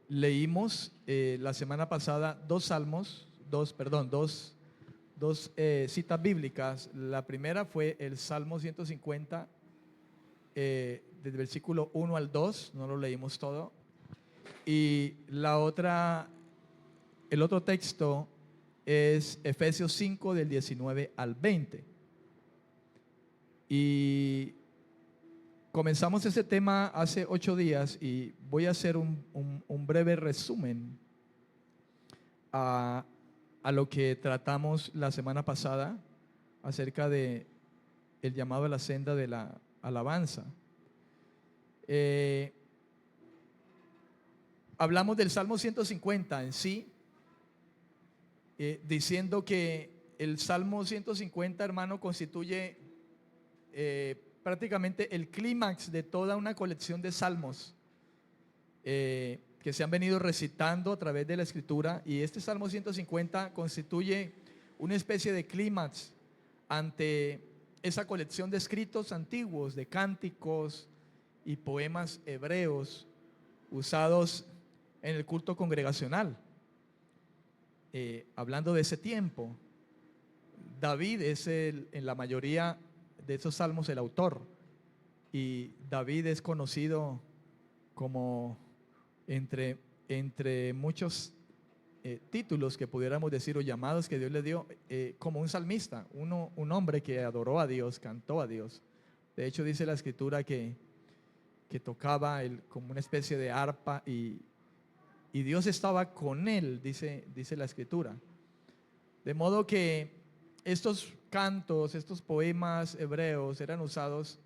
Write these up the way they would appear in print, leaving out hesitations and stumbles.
Leímos la semana pasada dos citas bíblicas. La primera fue el Salmo 150, del versículo 1 al 2, no lo leímos todo. Y el otro texto es Efesios 5 del 19 al 20. Y comenzamos ese tema hace 8 días y voy a hacer un breve resumen a lo que tratamos la semana pasada acerca de el llamado a la senda de la alabanza. Hablamos del Salmo 150 en sí, diciendo que el Salmo 150, hermano, constituye prácticamente el clímax de toda una colección de salmos que se han venido recitando a través de la escritura, y este Salmo 150 constituye una especie de clímax ante esa colección de escritos antiguos, de cánticos y poemas hebreos usados en el culto congregacional. Hablando de ese tiempo, David es en la mayoría de esos salmos el autor, y David es conocido como entre muchos títulos que pudiéramos decir o llamados que Dios le dio, como un salmista, un hombre que adoró a Dios, cantó a Dios. De hecho dice la escritura que tocaba como una especie de arpa, y Dios estaba con él, dice la escritura. De modo que estos cantos, estos poemas hebreos eran usados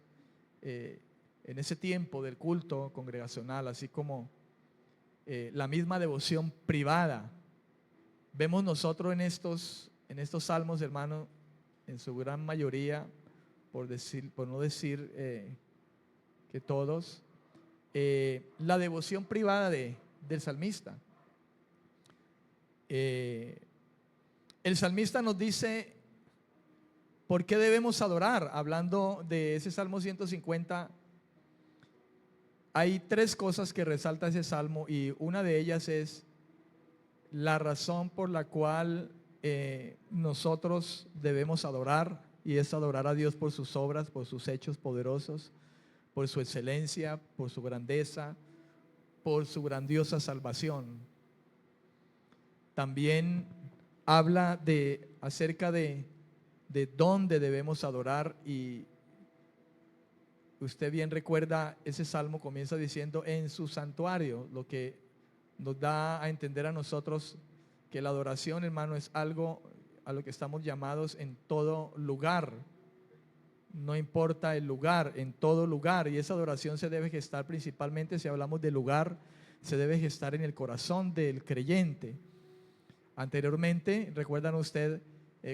en ese tiempo del culto congregacional, así como la misma devoción privada. Vemos nosotros en estos salmos, hermano, en su gran mayoría, por no decir que todos, la devoción privada del salmista. El salmista nos dice por qué debemos adorar. Hablando de ese Salmo 150, hay 3 cosas que resalta ese salmo, y una de ellas es la razón por la cual nosotros debemos adorar, y es adorar a Dios por sus obras, por sus hechos poderosos, por su excelencia, por su grandeza, por su grandiosa salvación. También habla acerca de dónde debemos adorar, y usted bien recuerda, ese salmo comienza diciendo en su santuario, lo que nos da a entender a nosotros que la adoración, hermano, es algo a lo que estamos llamados en todo lugar. No importa el lugar, en todo lugar. Y esa adoración se debe gestar principalmente, si hablamos de lugar, se debe gestar en el corazón del creyente. Anteriormente, recuerdan usted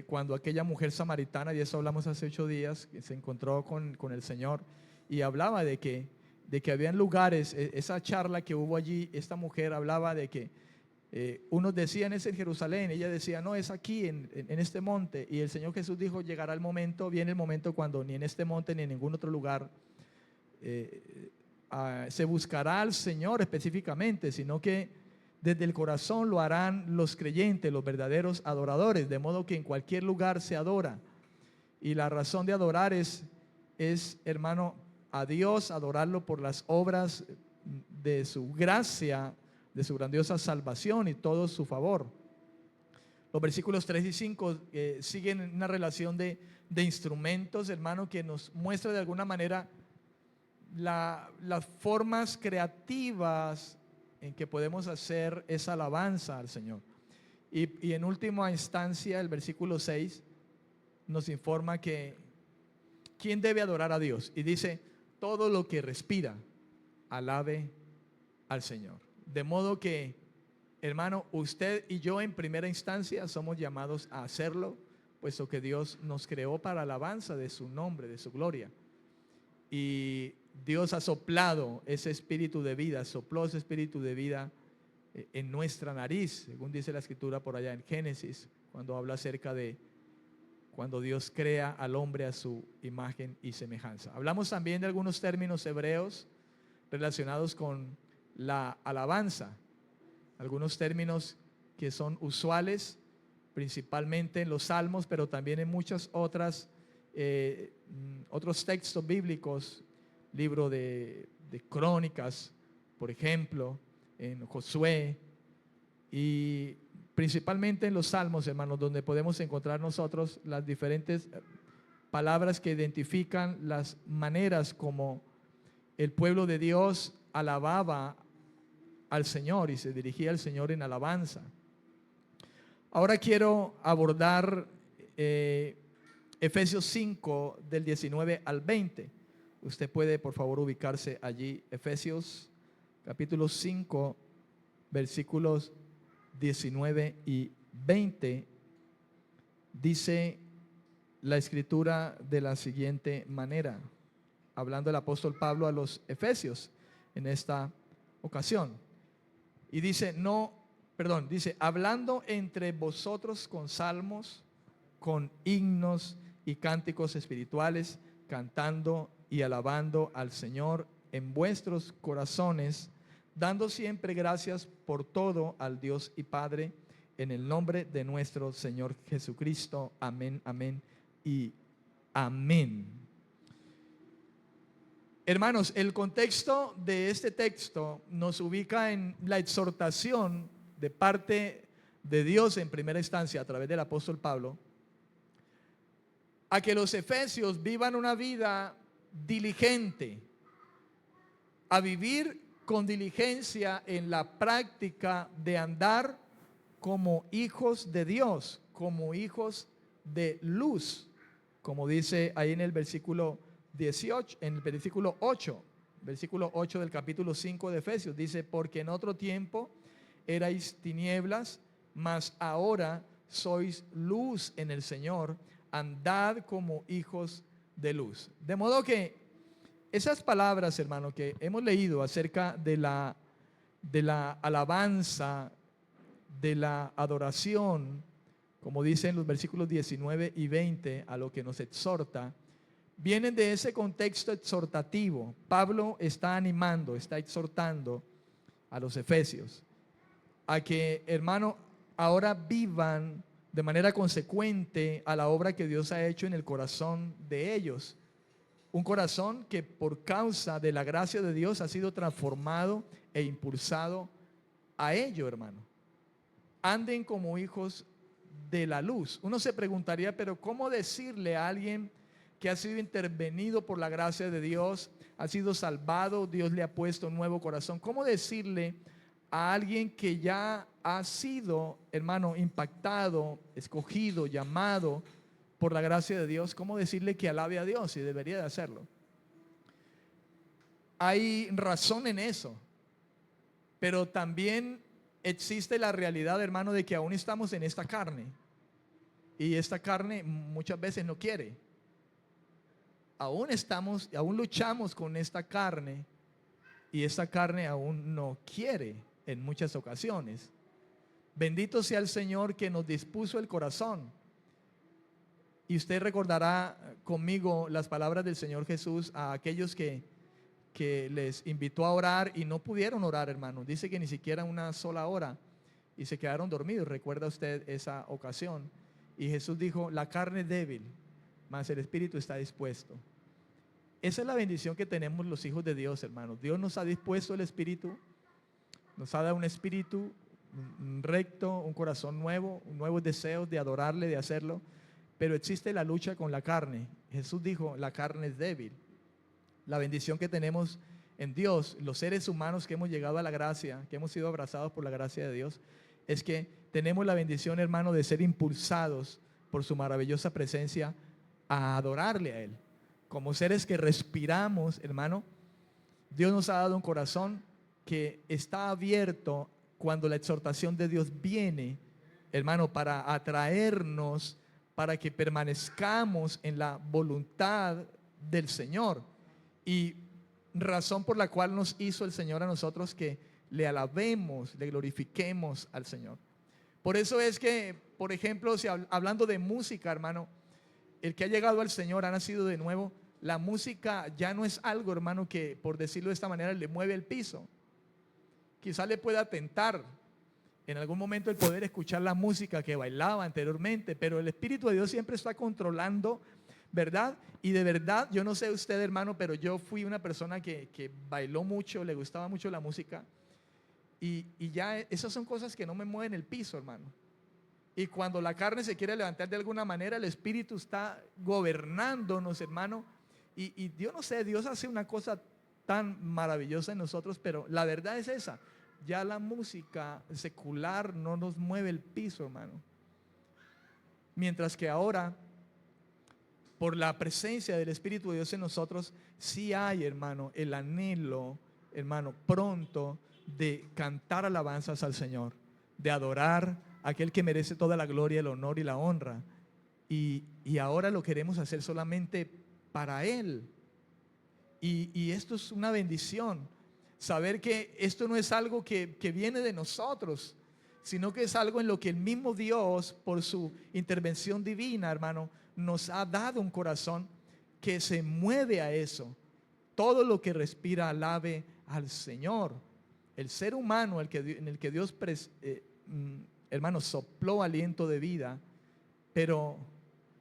cuando aquella mujer samaritana, y eso hablamos hace 8 días, que se encontró con el Señor y hablaba de que habían lugares, esa charla que hubo allí, esta mujer hablaba de que unos decían es en Jerusalén, ella decía no, es aquí en este monte, y el Señor Jesús dijo llegará el momento, viene el momento cuando ni en este monte ni en ningún otro lugar se buscará al Señor específicamente, sino que desde el corazón lo harán los creyentes, los verdaderos adoradores, de modo que en cualquier lugar se adora. Y la razón de adorar es hermano, a Dios, adorarlo por las obras de su gracia, de su grandiosa salvación y todo su favor. Los versículos 3 y 5 siguen una relación de instrumentos, hermano, que nos muestra de alguna manera las formas creativas en que podemos hacer esa alabanza al Señor. Y en última instancia, el versículo 6 nos informa que ¿quién debe adorar a Dios? Y dice, todo lo que respira, alabe al Señor. De modo que, hermano, usted y yo en primera instancia somos llamados a hacerlo, puesto que Dios nos creó para alabanza de su nombre, de su gloria. Y Dios ha soplado ese espíritu de vida, sopló ese espíritu de vida en nuestra nariz, según dice la escritura por allá en Génesis, cuando habla acerca de cuando Dios crea al hombre a su imagen y semejanza. Hablamos también de algunos términos hebreos relacionados con la alabanza. algunos términos que son usuales, principalmente en los Salmos, pero también en muchas otras, otros textos bíblicos, libro de Crónicas, por ejemplo, en Josué, y principalmente en los Salmos, hermanos, donde podemos encontrar nosotros las diferentes palabras que identifican las maneras como el pueblo de Dios alababa al Señor y se dirigía al Señor en alabanza. Ahora quiero abordar Efesios 5 del 19 al 20. Usted puede por favor ubicarse allí. Efesios capítulo 5 versículos 19 y 20. Dice la escritura de la siguiente manera, hablando el apóstol Pablo a los Efesios en esta ocasión. Y dice, dice, hablando entre vosotros con salmos, con himnos y cánticos espirituales, cantando y alabando al Señor en vuestros corazones, dando siempre gracias por todo al Dios y Padre, en el nombre de nuestro Señor Jesucristo. Amén, amén y amén. Hermanos, el contexto de este texto nos ubica en la exhortación de parte de Dios en primera instancia a través del apóstol Pablo a que los efesios vivan una vida diligente, a vivir con diligencia en la práctica de andar como hijos de Dios, como hijos de luz, como dice ahí en el versículo 18, en el versículo 8 del capítulo 5 de Efesios, dice, porque en otro tiempo erais tinieblas, mas ahora sois luz en el Señor, andad como hijos de luz. De modo que esas palabras, hermano, que hemos leído acerca de la alabanza, de la adoración, como dicen los versículos 19 y 20, a lo que nos exhorta, vienen de ese contexto exhortativo. Pablo está animando, está exhortando a los efesios a que, hermano, ahora vivan de manera consecuente a la obra que Dios ha hecho en el corazón de ellos. Un corazón que por causa de la gracia de Dios ha sido transformado e impulsado a ello, hermano. Anden como hijos de la luz. Uno se preguntaría, pero ¿cómo decirle a alguien que ha sido intervenido por la gracia de Dios, ha sido salvado, Dios le ha puesto un nuevo corazón? ¿Cómo decirle a alguien que ya ha sido, hermano, impactado, escogido, llamado por la gracia de Dios, cómo decirle que alabe a Dios? Y debería de hacerlo. Hay razón en eso, pero también existe la realidad, hermano, de que aún estamos en esta carne y esta carne muchas veces no quiere. Aún luchamos con esta carne y esta carne aún no quiere en muchas ocasiones. Bendito sea el Señor que nos dispuso el corazón. Y usted recordará conmigo las palabras del Señor Jesús a aquellos que les invitó a orar y no pudieron orar, hermano. Dice que ni siquiera una sola hora y se quedaron dormidos. ¿Recuerda usted esa ocasión? Y Jesús dijo, la carne es débil, mas el espíritu está dispuesto. Esa es la bendición que tenemos los hijos de Dios, hermanos. Dios nos ha dispuesto el espíritu, nos ha dado un espíritu recto, un corazón nuevo, nuevos deseos de adorarle, de hacerlo, pero existe la lucha con la carne. Jesús dijo, la carne es débil. La bendición que tenemos en Dios, los seres humanos que hemos llegado a la gracia, que hemos sido abrazados por la gracia de Dios, es que tenemos la bendición, hermano, de ser impulsados por su maravillosa presencia a adorarle a Él. Como seres que respiramos, hermano, Dios nos ha dado un corazón que está abierto cuando la exhortación de Dios viene, hermano, para atraernos, para que permanezcamos en la voluntad del Señor. Y razón por la cual nos hizo el Señor a nosotros que le alabemos, le glorifiquemos al Señor. Por eso es que, por ejemplo, si hablando de música, hermano, el que ha llegado al Señor, ha nacido de nuevo, la música ya no es algo, hermano, que por decirlo de esta manera le mueve el piso. Quizá le pueda tentar, en algún momento el poder escuchar la música que bailaba anteriormente, pero el Espíritu de Dios siempre está controlando, ¿verdad? Y de verdad, yo no sé usted, hermano, pero yo fui una persona que bailó mucho, le gustaba mucho la música, y ya esas son cosas que no me mueven el piso, hermano. Y cuando la carne se quiere levantar de alguna manera, el Espíritu está gobernándonos, hermano. Y Dios, no sé, Dios hace una cosa tan maravillosa en nosotros, pero la verdad es esa. Ya la música secular no nos mueve el piso, hermano. Mientras que ahora, por la presencia del Espíritu de Dios en nosotros, sí hay, hermano, el anhelo, hermano, pronto de cantar alabanzas al Señor, de adorar a aquel que merece toda la gloria, el honor y la honra. Y ahora lo queremos hacer solamente para Él. Y esto es una bendición. Saber que esto no es algo que viene de nosotros, sino que es algo en lo que el mismo Dios, por su intervención divina, hermano, nos ha dado un corazón que se mueve a eso. Todo lo que respira alabe al Señor. El ser humano en el que Dios, hermano, sopló aliento de vida, pero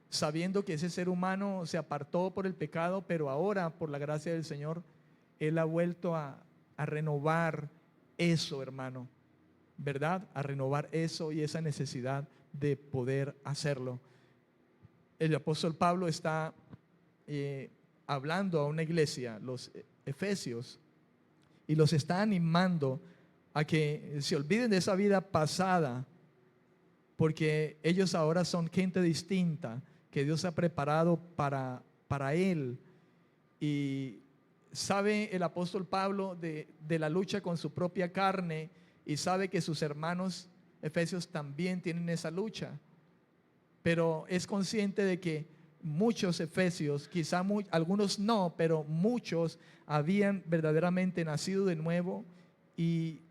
sabiendo que ese ser humano se apartó por el pecado, pero ahora por la gracia del Señor, Él ha vuelto a renovar eso, hermano, ¿verdad? A renovar eso y esa necesidad de poder hacerlo. El apóstol Pablo está hablando a una iglesia, los efesios, y los está animando a que se olviden de esa vida pasada, porque ellos ahora son gente distinta que Dios ha preparado para Él. Y sabe el apóstol Pablo de la lucha con su propia carne, y sabe que sus hermanos efesios también tienen esa lucha, pero es consciente de que muchos efesios, quizá algunos no, pero muchos habían verdaderamente nacido de nuevo, y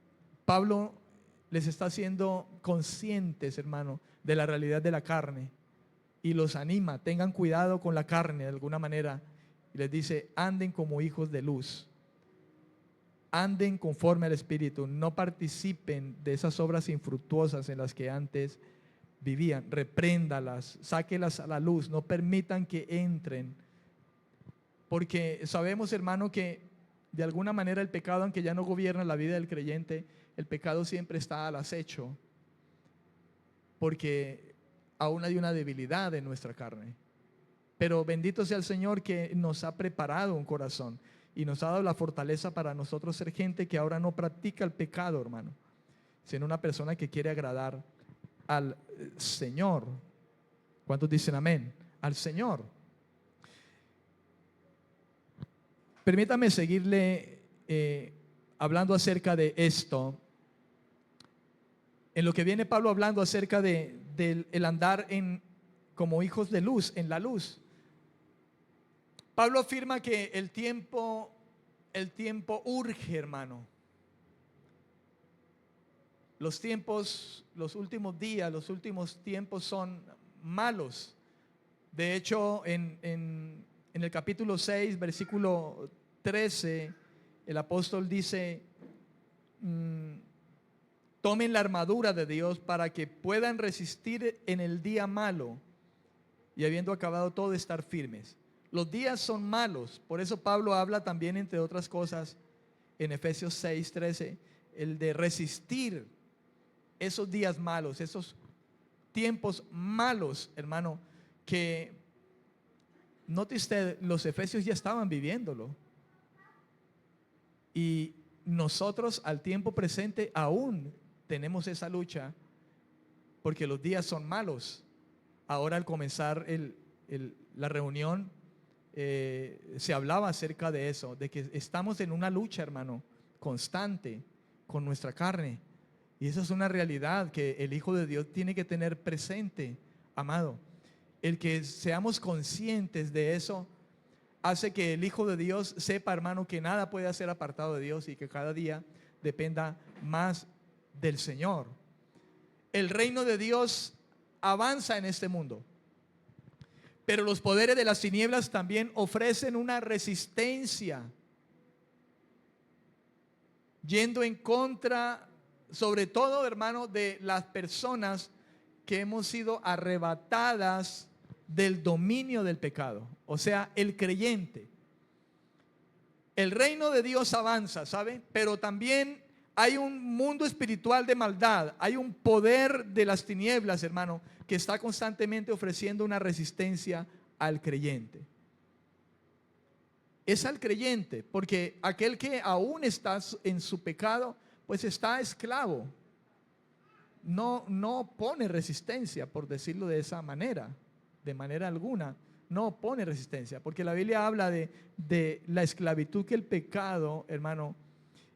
Pablo les está haciendo conscientes, hermano, de la realidad de la carne, y los anima, tengan cuidado con la carne de alguna manera, y les dice, anden como hijos de luz, anden conforme al Espíritu, no participen de esas obras infructuosas en las que antes vivían, repréndalas, sáquelas a la luz, no permitan que entren, porque sabemos, hermano, que de alguna manera el pecado, aunque ya no gobierna la vida del creyente, el pecado siempre está al acecho, porque aún hay una debilidad en nuestra carne. Pero bendito sea el Señor que nos ha preparado un corazón y nos ha dado la fortaleza para nosotros ser gente que ahora no practica el pecado, hermano, sino una persona que quiere agradar al Señor. ¿Cuántos dicen amén? Al Señor. Permítame seguirle hablando acerca de esto. En lo que viene Pablo hablando acerca del andar como hijos de luz, en la luz. Pablo afirma que el tiempo urge, hermano. Los tiempos, los últimos días, los últimos tiempos son malos. De hecho, en el capítulo 6, versículo 13, el apóstol dice, tomen la armadura de Dios para que puedan resistir en el día malo y habiendo acabado todo, estar firmes. Los días son malos, por eso Pablo habla también, entre otras cosas, en Efesios 6:13, el de resistir esos días malos, esos tiempos malos, hermano, que note usted, los efesios ya estaban viviéndolo. Y nosotros al tiempo presente aún tenemos esa lucha, porque los días son malos. Ahora al comenzar la reunión, se hablaba acerca de eso, de que estamos en una lucha, hermano, constante con nuestra carne. Y esa es una realidad que el Hijo de Dios tiene que tener presente, amado. El que seamos conscientes de eso hace que el Hijo de Dios sepa, hermano, que nada puede ser apartado de Dios y que cada día dependa más del Señor. El reino de Dios avanza en este mundo, pero los poderes de las tinieblas también ofrecen una resistencia, yendo en contra sobre todo, hermano, de las personas que hemos sido arrebatadas del dominio del pecado. O sea, el creyente. El reino de Dios avanza, ¿sabe? Pero también hay un mundo espiritual de maldad. Hay un poder de las tinieblas, hermano, que está constantemente ofreciendo una resistencia al creyente. Es al creyente, porque aquel que aún está en su pecado, pues está esclavo. No pone resistencia, por decirlo de esa manera, de manera alguna. No pone resistencia, porque la Biblia habla de la esclavitud que el pecado, hermano,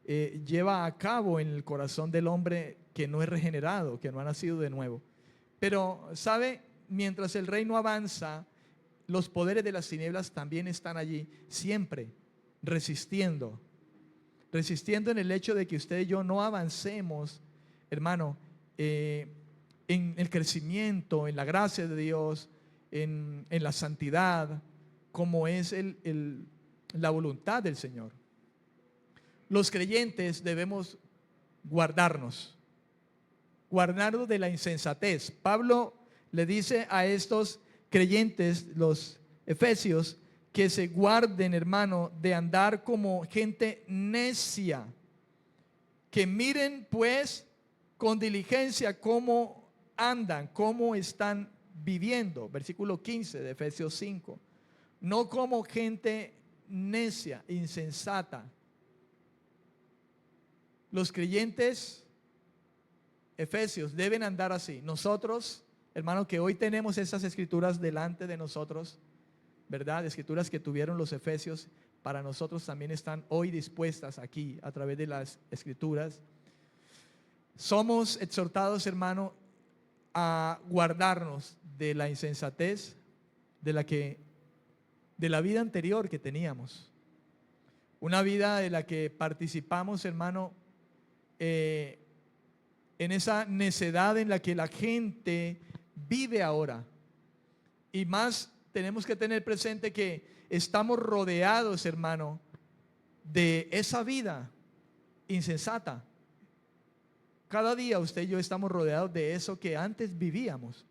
lleva a cabo en el corazón del hombre que no es regenerado, que no ha nacido de nuevo. Pero, ¿sabe? Mientras el reino avanza, los poderes de las tinieblas también están allí, siempre resistiendo en el hecho de que usted y yo no avancemos, hermano, en el crecimiento, en la gracia de Dios, en la santidad, como es la voluntad del Señor. Los creyentes debemos guardarnos de la insensatez. Pablo le dice a estos creyentes, los efesios, que se guarden, hermano, de andar como gente necia, que miren pues con diligencia cómo andan, cómo están viviendo. Versículo 15 de Efesios 5. No como gente necia, insensata. Los creyentes efesios deben andar así. Nosotros, hermano, que hoy tenemos esas escrituras delante de nosotros, ¿verdad? Escrituras que tuvieron los efesios, para nosotros también están hoy dispuestas aquí a través de las escrituras. Somos exhortados, hermano, a guardarnos de la insensatez de la vida anterior que teníamos. Una vida de la que participamos, hermano, en esa necedad en la que la gente vive ahora. Y más tenemos que tener presente que estamos rodeados, hermano, de esa vida insensata. Cada día usted y yo estamos rodeados de eso que antes vivíamos.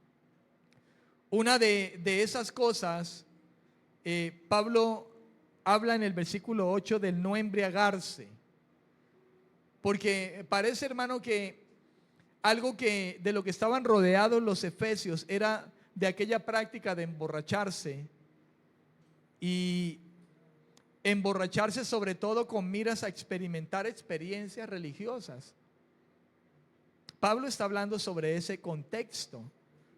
Una de esas cosas, Pablo habla en el versículo 8 del no embriagarse. Porque parece, hermano, que algo que de lo que estaban rodeados los efesios era de aquella práctica de emborracharse, y emborracharse sobre todo con miras a experimentar experiencias religiosas. Pablo está hablando sobre ese contexto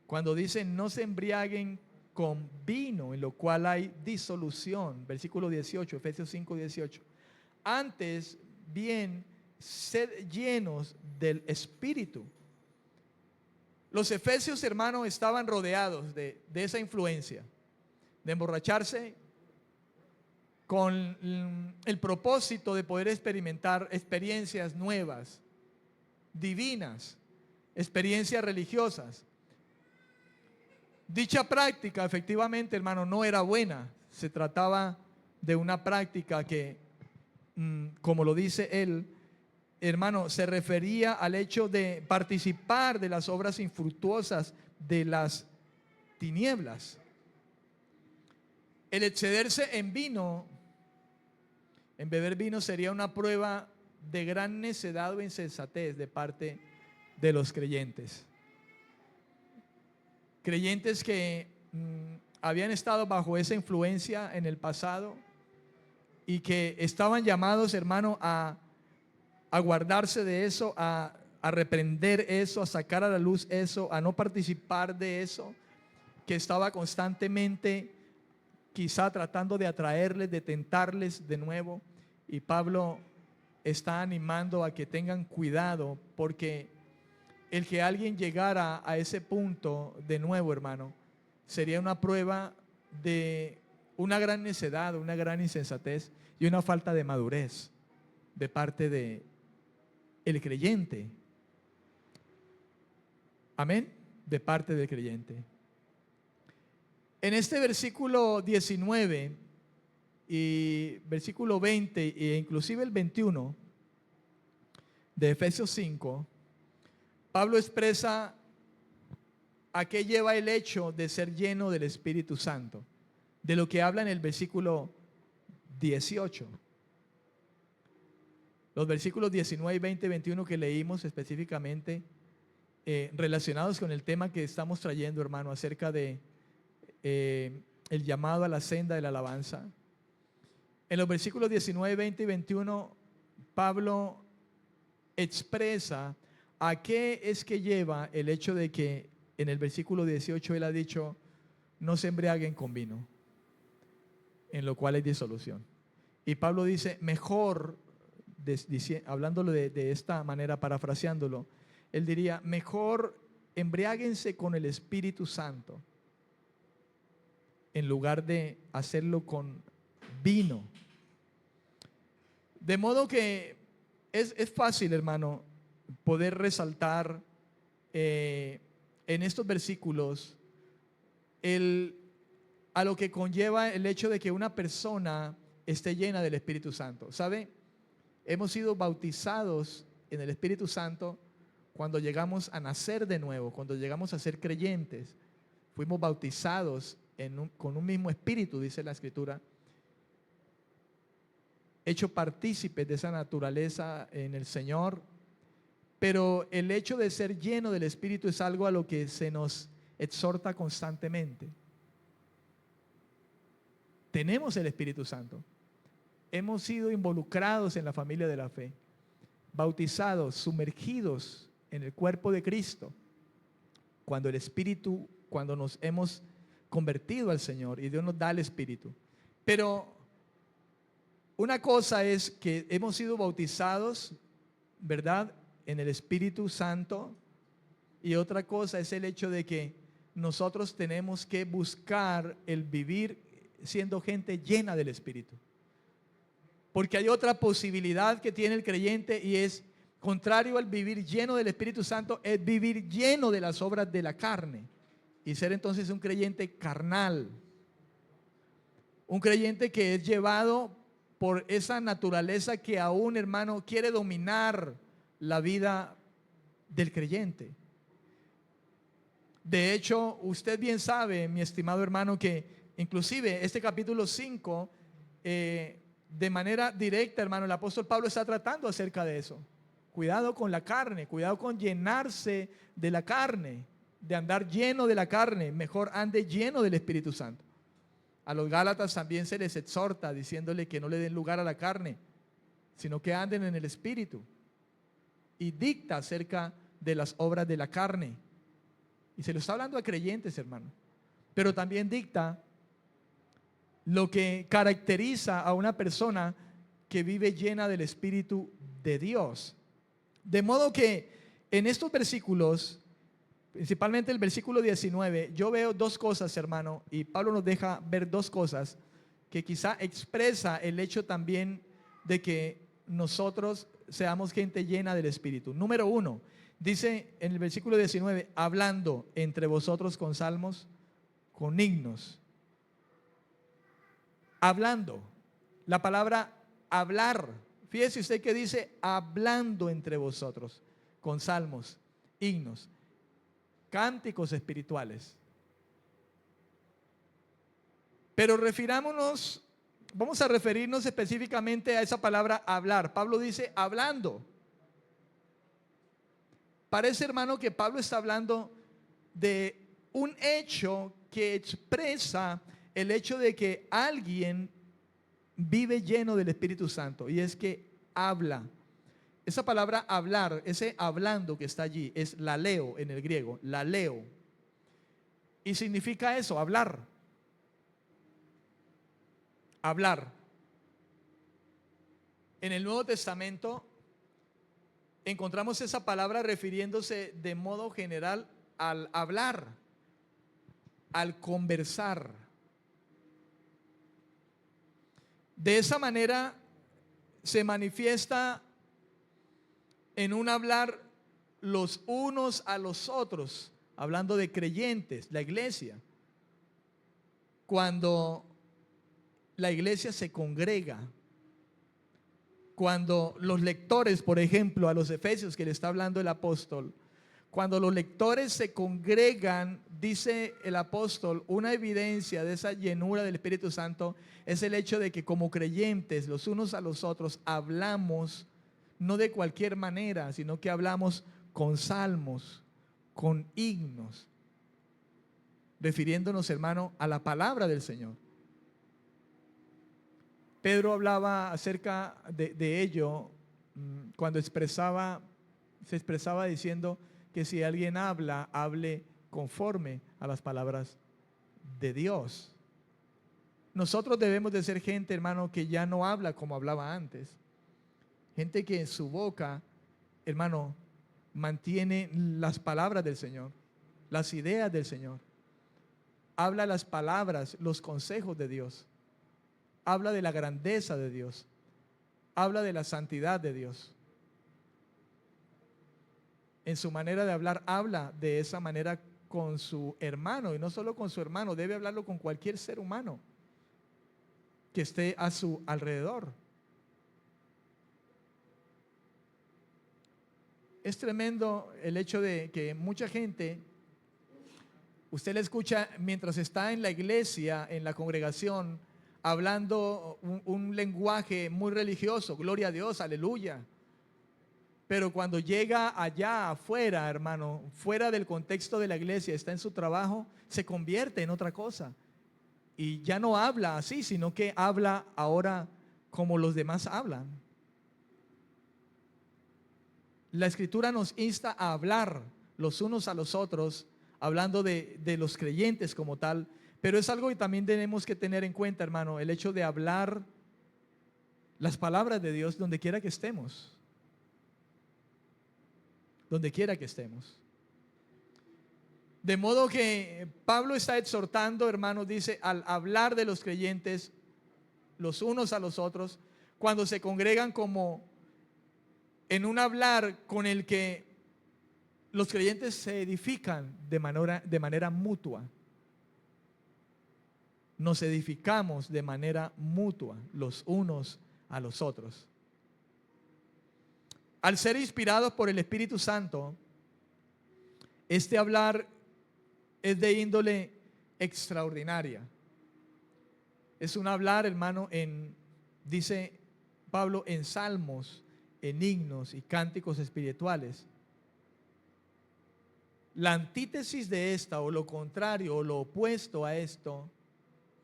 cuando dice no se embriaguen con vino, en lo cual hay disolución. Versículo 18, Efesios 5, 18. Antes bien, sed llenos del Espíritu. Los efesios, hermanos, estaban rodeados de esa influencia, de emborracharse con el propósito de poder experimentar experiencias nuevas, divinas, experiencias religiosas. Dicha práctica, efectivamente, hermano, no era buena. Se trataba de una práctica que, como lo dice él, hermano, se refería al hecho de participar de las obras infructuosas de las tinieblas. El excederse en vino, en beber vino, sería una prueba de gran necedad o insensatez de parte de los creyentes. Creyentes que habían estado bajo esa influencia en el pasado y que estaban llamados, hermano, a guardarse de eso, a reprender eso, a sacar a la luz eso, a no participar de eso, que estaba constantemente quizá tratando de atraerles, de tentarles de nuevo. Y Pablo está animando a que tengan cuidado, porque el que alguien llegara a ese punto de nuevo, hermano, sería una prueba de una gran necedad, una gran insensatez y una falta de madurez de parte de el creyente. Amén. De parte del creyente. En este versículo 19 y versículo 20 e inclusive el 21 de Efesios 5, Pablo expresa a qué lleva el hecho de ser lleno del Espíritu Santo, de lo que habla en el versículo 18. Los versículos 19, 20 y 21 que leímos específicamente relacionados con el tema que estamos trayendo, hermano, acerca de el llamado a la senda de la alabanza. En los versículos 19, 20 y 21, Pablo expresa a qué es que lleva el hecho de que en el versículo 18 él ha dicho: no se embriaguen con vino, en lo cual hay disolución. Y Pablo dice, mejor, hablándolo de esta manera, parafraseándolo, él diría, mejor embriáguense con el Espíritu Santo en lugar de hacerlo con vino. De modo que es fácil, hermano, poder resaltar en estos versículos a lo que conlleva el hecho de que una persona esté llena del Espíritu Santo. ¿Sabe? Hemos sido bautizados en el Espíritu Santo cuando llegamos a nacer de nuevo, cuando llegamos a ser creyentes. Fuimos bautizados con un mismo espíritu, dice la Escritura, hecho partícipes de esa naturaleza en el Señor. Pero el hecho de ser lleno del Espíritu es algo a lo que se nos exhorta constantemente. Tenemos el Espíritu Santo. Hemos sido involucrados en la familia de la fe, bautizados, sumergidos en el cuerpo de Cristo, cuando nos hemos convertido al Señor y Dios nos da el Espíritu. Pero una cosa es que hemos sido bautizados, ¿verdad?, en el Espíritu Santo, y otra cosa es el hecho de que nosotros tenemos que buscar el vivir siendo gente llena del Espíritu. Porque hay otra posibilidad que tiene el creyente, y es contrario al vivir lleno del Espíritu Santo, es vivir lleno de las obras de la carne y ser entonces un creyente carnal, un creyente que es llevado por esa naturaleza que aún, hermano, quiere dominar la vida del creyente. De hecho, usted bien sabe, mi estimado hermano, que inclusive este capítulo 5, de manera directa, hermano, el apóstol Pablo está tratando acerca de eso. Cuidado con la carne, cuidado con llenarse de la carne, de andar lleno de la carne. Mejor ande lleno del Espíritu Santo. A los Gálatas también se les exhorta diciéndole que no le den lugar a la carne, sino que anden en el Espíritu. Y dicta acerca de las obras de la carne. Y se lo está hablando a creyentes, hermano. Pero también dicta lo que caracteriza a una persona que vive llena del Espíritu de Dios. De modo que en estos versículos, principalmente el versículo 19, yo veo dos cosas, hermano, y Pablo nos deja ver dos cosas que quizá expresa el hecho también de que nosotros seamos gente llena del Espíritu. Número uno, dice en el versículo 19, hablando entre vosotros con salmos, con himnos. Hablando, la palabra hablar, fíjese usted que dice hablando entre vosotros, con salmos, himnos, cánticos espirituales. Pero vamos a referirnos específicamente a esa palabra hablar. Pablo dice hablando. Parece, hermano, que Pablo está hablando de un hecho que expresa el hecho de que alguien vive lleno del Espíritu Santo, y es que habla. Esa palabra hablar, ese hablando que está allí, es laleo en el griego, laleo. Y significa eso, hablar. Hablar. En el Nuevo Testamento encontramos esa palabra refiriéndose de modo general al hablar, al conversar. De esa manera se manifiesta en un hablar los unos a los otros, hablando de creyentes, la iglesia. Cuando la iglesia se congrega, cuando los lectores, por ejemplo, a los efesios que le está hablando el apóstol, Cuando los lectores se congregan, dice el apóstol, una evidencia de esa llenura del Espíritu Santo es el hecho de que como creyentes, los unos a los otros, hablamos no de cualquier manera, sino que hablamos con salmos, con himnos, refiriéndonos, hermano, a la palabra del Señor. Pedro hablaba acerca de ello cuando se expresaba diciendo que si alguien habla, hable conforme a las palabras de Dios. Nosotros debemos de ser gente, hermano, que ya no habla como hablaba antes. Gente que en su boca, hermano, mantiene las palabras del Señor, las ideas del Señor. Habla las palabras, los consejos de Dios. Habla de la grandeza de Dios. Habla de la santidad de Dios. En su manera de hablar, habla de esa manera con su hermano, y no solo con su hermano, debe hablarlo con cualquier ser humano que esté a su alrededor. Es tremendo el hecho de que mucha gente, usted le escucha mientras está en la iglesia, en la congregación, hablando un lenguaje muy religioso, gloria a Dios, aleluya. Pero cuando llega allá afuera, hermano, fuera del contexto de la iglesia, está en su trabajo, se convierte en otra cosa. Y ya no habla así, sino que habla ahora como los demás hablan. La Escritura nos insta a hablar los unos a los otros, hablando de los creyentes como tal. Pero es algo que también tenemos que tener en cuenta, hermano, el hecho de hablar las palabras de Dios donde quiera que estemos. Donde quiera que estemos. De modo que Pablo está exhortando, hermanos, dice, al hablar de los creyentes los unos a los otros, cuando se congregan como en un hablar con el que los creyentes se edifican de manera mutua. Nos edificamos de manera mutua los unos a los otros. Al ser inspirados por el Espíritu Santo, este hablar es de índole extraordinaria. Es un hablar, hermano, dice Pablo, en salmos, en himnos y cánticos espirituales. La antítesis de esta, o lo contrario, o lo opuesto a esto,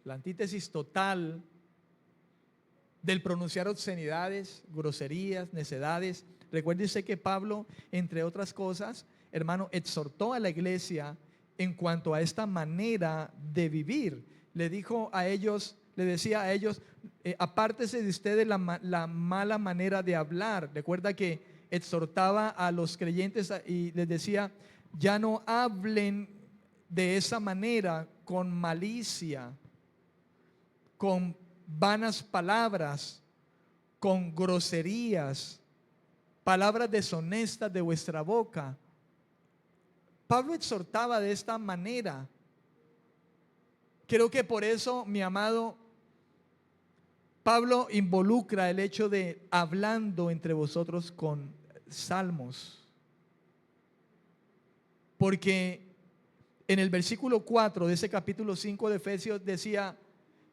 la antítesis total del pronunciar obscenidades, groserías, necedades. Recuérdese que Pablo, entre otras cosas, hermano, exhortó a la iglesia en cuanto a esta manera de vivir. Le dijo a ellos, le decía a ellos, apártese de ustedes la mala manera de hablar. Recuerda que exhortaba a los creyentes y les decía, ya no hablen de esa manera, con malicia, con vanas palabras, con groserías, palabras deshonestas de vuestra boca. Pablo exhortaba de esta manera. Creo que por eso, mi amado, Pablo involucra el hecho de hablando entre vosotros con salmos. Porque en el versículo 4 de ese capítulo 5 de Efesios decía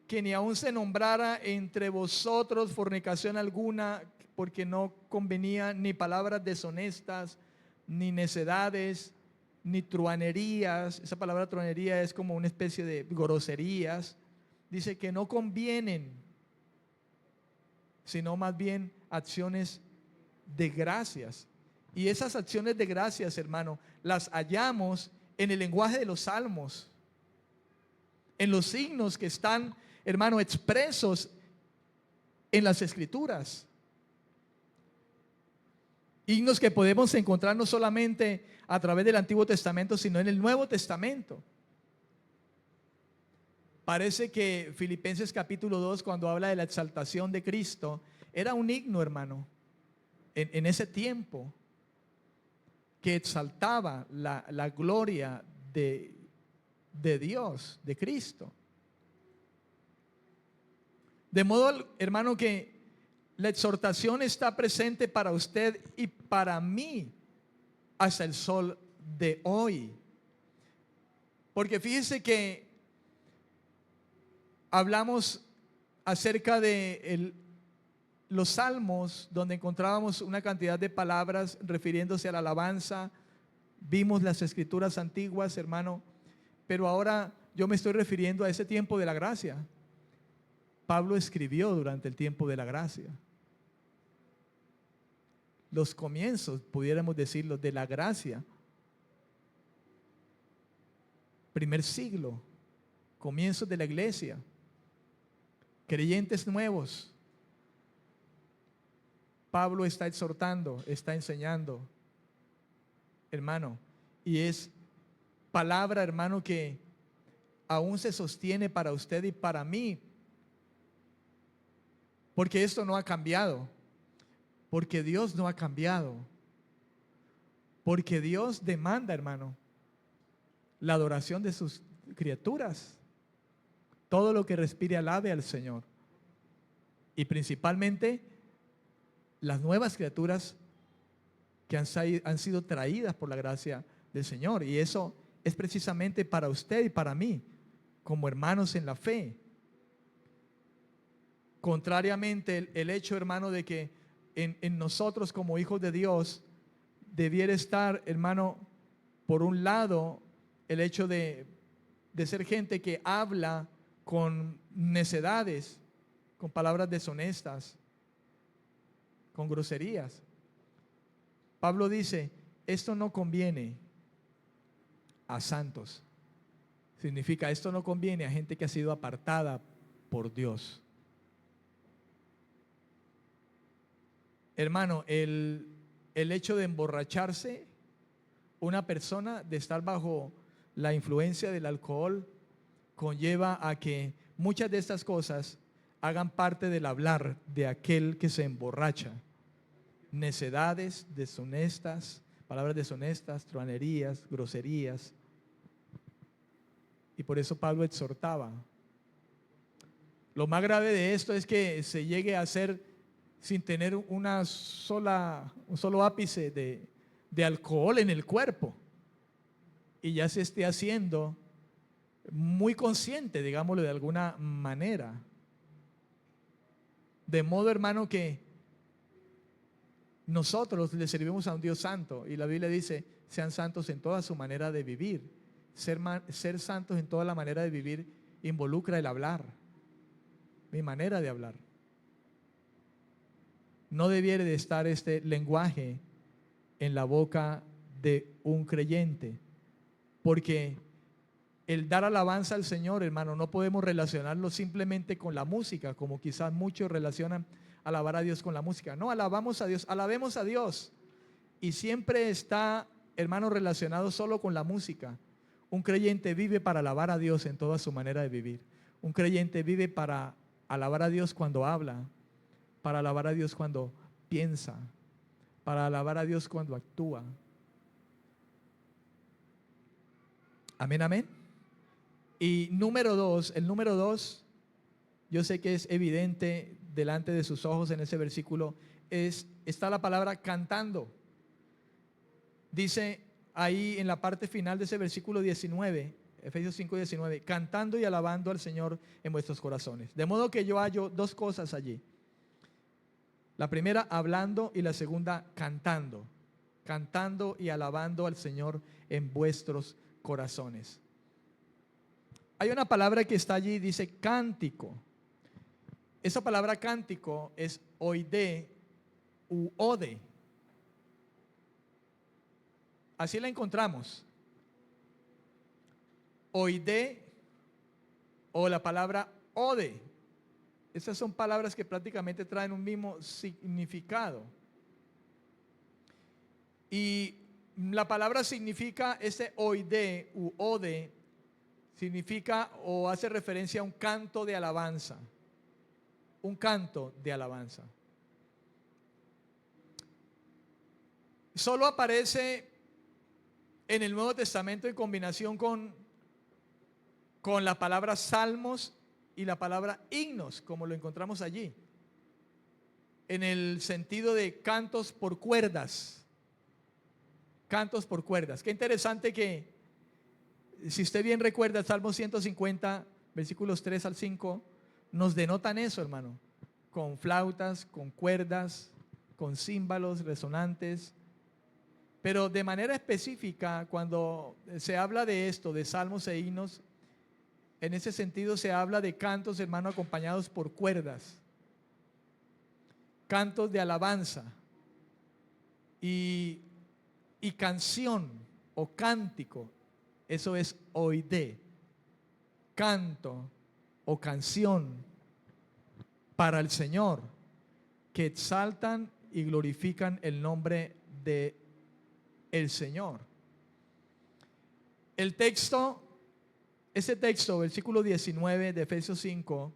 que ni aún se nombrara entre vosotros fornicación alguna, porque no convenía ni palabras deshonestas, ni necedades, ni truanerías. Esa palabra truanería es como una especie de groserías. Dice que no convienen, sino más bien acciones de gracias. Y esas acciones de gracias, hermano, las hallamos en el lenguaje de los salmos, en los signos que están, hermano, expresos en las Escrituras. Himnos que podemos encontrar no solamente a través del Antiguo Testamento, sino en el Nuevo Testamento. Parece que Filipenses capítulo 2, cuando habla de la exaltación de Cristo, era un himno, hermano, en ese tiempo, que exaltaba la gloria de Dios, de Cristo. De modo, hermano, que la exhortación está presente para usted y para mí hasta el sol de hoy. Porque fíjese que hablamos acerca de los salmos, donde encontrábamos una cantidad de palabras refiriéndose a la alabanza. Vimos las escrituras antiguas, hermano, pero ahora yo me estoy refiriendo a ese tiempo de la gracia. Pablo escribió durante el tiempo de la gracia. Los comienzos, pudiéramos decirlo, de la gracia. Primer siglo, comienzos de la iglesia, creyentes nuevos. Pablo está exhortando, está enseñando, hermano, y es palabra, hermano, que aún se sostiene para usted y para mí, porque esto no ha cambiado, porque Dios no ha cambiado, porque Dios demanda, hermano, la adoración de sus criaturas. Todo lo que respire alabe al Señor. Y principalmente las nuevas criaturas que han sido traídas por la gracia del Señor. Y eso es precisamente para usted y para mí, como hermanos en la fe. Contrariamente, el hecho, hermano, de que en nosotros como hijos de Dios debiera estar, hermano, por un lado, el hecho de ser gente que habla con necedades, con palabras deshonestas, con groserías. Pablo dice, esto no conviene a santos. Significa, esto no conviene a gente que ha sido apartada por Dios. Hermano, el hecho de emborracharse, una persona de estar bajo la influencia del alcohol, conlleva a que muchas de estas cosas hagan parte del hablar de aquel que se emborracha. Necedades, deshonestas, palabras deshonestas, truanerías, groserías. Y por eso Pablo exhortaba. Lo más grave de esto es que se llegue a hacer sin tener un solo ápice de alcohol en el cuerpo. Y ya se esté haciendo muy consciente, digámoslo de alguna manera. De modo, hermano, que nosotros le servimos a un Dios santo. Y la Biblia dice, sean santos en toda su manera de vivir. Ser santos en toda la manera de vivir involucra el hablar. Mi manera de hablar. No debiera de estar este lenguaje en la boca de un creyente. Porque el dar alabanza al Señor, hermano, no podemos relacionarlo simplemente con la música, como quizás muchos relacionan alabar a Dios con la música. No, alabamos a Dios, alabemos a Dios. Y siempre está, hermano, relacionado solo con la música. Un creyente vive para alabar a Dios en toda su manera de vivir. Un creyente vive para alabar a Dios cuando habla, para alabar a Dios cuando piensa, para alabar a Dios cuando actúa. Amén, amén. Y el número dos, yo sé que es evidente delante de sus ojos en ese versículo, está la palabra cantando. Dice ahí en la parte final de ese versículo 19, Efesios 5:19, cantando y alabando al Señor en vuestros corazones. De modo que yo hallo dos cosas allí. La primera, hablando, y la segunda, cantando. Cantando y alabando al Señor en vuestros corazones. Hay una palabra que está allí, dice cántico. Esa palabra cántico es oide u ode. Así la encontramos. Oide o la palabra ode. Esas son palabras que prácticamente traen un mismo significado. Y la palabra significa, ese oide u ode, significa o hace referencia a un canto de alabanza. Un canto de alabanza. Solo aparece en el Nuevo Testamento en combinación con la palabra salmos y la palabra himnos, como lo encontramos allí, en el sentido de cantos por cuerdas, cantos por cuerdas. Qué interesante que, si usted bien recuerda, el Salmo 150, versículos 3 al 5, nos denotan eso, hermano, con flautas, con cuerdas, con címbalos resonantes. Pero de manera específica, cuando se habla de esto, de salmos e himnos, en ese sentido se habla de cantos, hermano, acompañados por cuerdas, cantos de alabanza y canción o cántico. Eso es oide, canto o canción para el Señor, que exaltan y glorifican el nombre de el Señor. El texto, ese texto, versículo 19 de Efesios 5,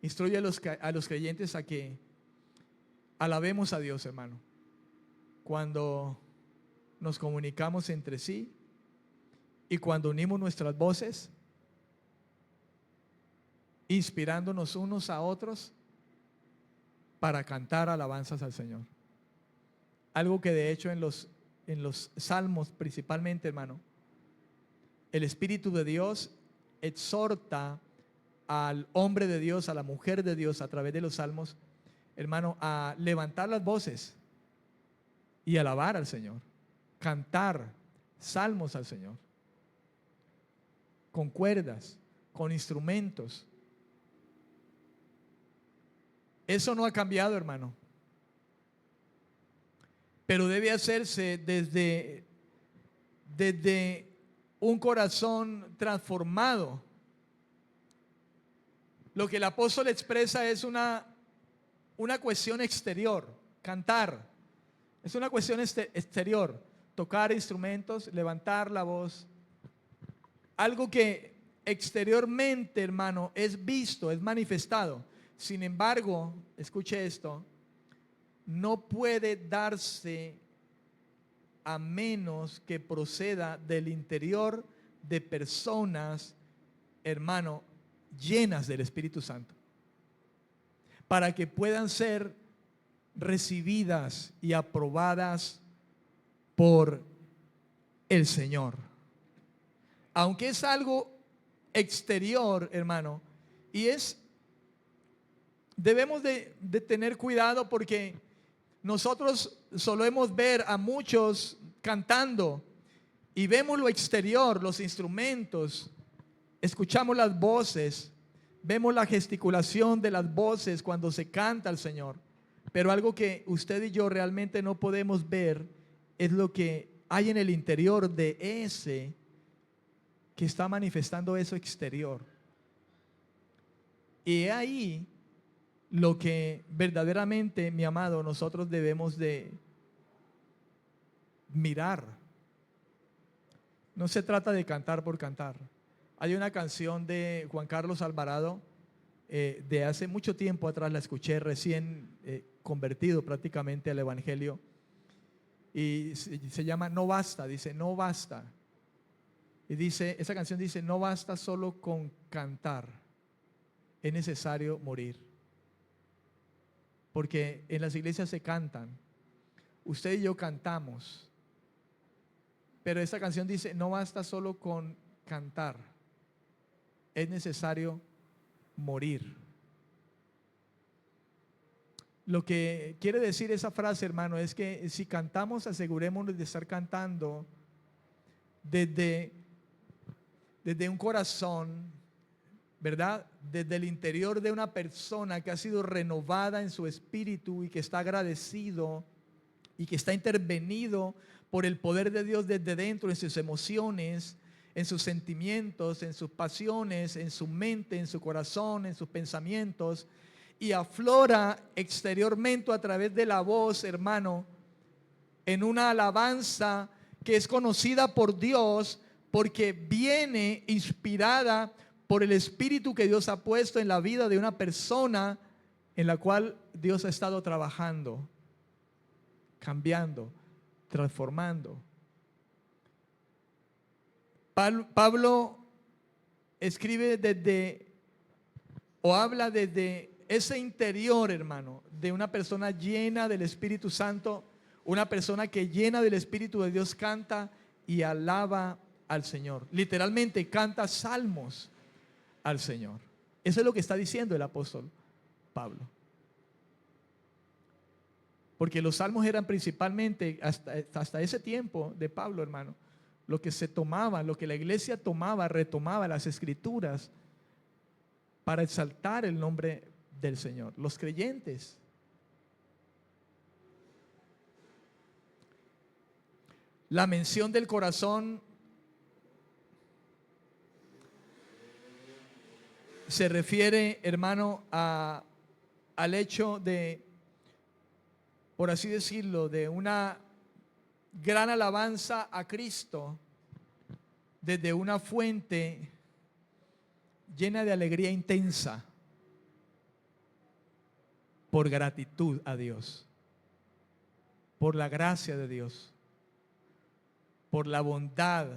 instruye a los creyentes a que alabemos a Dios, hermano, cuando nos comunicamos entre sí y cuando unimos nuestras voces, inspirándonos unos a otros para cantar alabanzas al Señor. Algo que de hecho en los salmos principalmente, hermano, el Espíritu de Dios exhorta al hombre de Dios, a la mujer de Dios a través de los salmos, hermano, a levantar las voces y alabar al Señor, cantar salmos al Señor, con cuerdas, con instrumentos. Eso no ha cambiado, hermano, pero debe hacerse desde un corazón transformado. Lo que el apóstol expresa es una cuestión exterior. Cantar es una cuestión exterior. Tocar instrumentos, levantar la voz. Algo que exteriormente, hermano, es visto, es manifestado. Sin embargo, escuche esto, no puede darse a menos que proceda del interior de personas, hermano, llenas del Espíritu Santo, para que puedan ser recibidas y aprobadas por el Señor. Aunque es algo exterior, hermano, y debemos de tener cuidado, porque nosotros solemos ver a muchos cantando y vemos lo exterior, los instrumentos, escuchamos las voces, vemos la gesticulación de las voces cuando se canta al Señor. Pero algo que usted y yo realmente no podemos ver es lo que hay en el interior de ese que está manifestando eso exterior. Y ahí lo que verdaderamente, mi amado, nosotros debemos de mirar. No se trata de cantar por cantar. Hay una canción de Juan Carlos Alvarado, de hace mucho tiempo atrás, la escuché recién convertido prácticamente al Evangelio, y se llama No Basta. Dice: no basta. Y dice, esa canción dice: no basta solo con cantar, es necesario morir. Porque en las iglesias se cantan, usted y yo cantamos, pero esta canción dice: no basta solo con cantar, es necesario morir. Lo que quiere decir esa frase, hermano, es que si cantamos, asegurémonos de estar cantando desde un corazón, ¿verdad? Desde el interior de una persona que ha sido renovada en su espíritu y que está agradecido y que está intervenido por el poder de Dios desde dentro, en sus emociones, en sus sentimientos, en sus pasiones, en su mente, en su corazón, en sus pensamientos, y aflora exteriormente a través de la voz, hermano, en una alabanza que es conocida por Dios porque viene inspirada por el Espíritu que Dios ha puesto en la vida de una persona en la cual Dios ha estado trabajando, cambiando, transformando. Pablo escribe habla desde ese interior, hermano, de una persona llena del Espíritu Santo, Una persona que llena del Espíritu de Dios canta y alaba al Señor. Literalmente canta salmos al Señor. Eso es lo que está diciendo el apóstol Pablo. Porque los salmos eran principalmente, hasta ese tiempo de Pablo, hermano, lo que se tomaba, lo que la iglesia tomaba, retomaba las escrituras para exaltar el nombre del Señor. Los creyentes. La mención del corazón se refiere, hermano, al hecho de, por así decirlo, de una gran alabanza a Cristo desde una fuente llena de alegría intensa por gratitud a Dios, por la gracia de Dios, por la bondad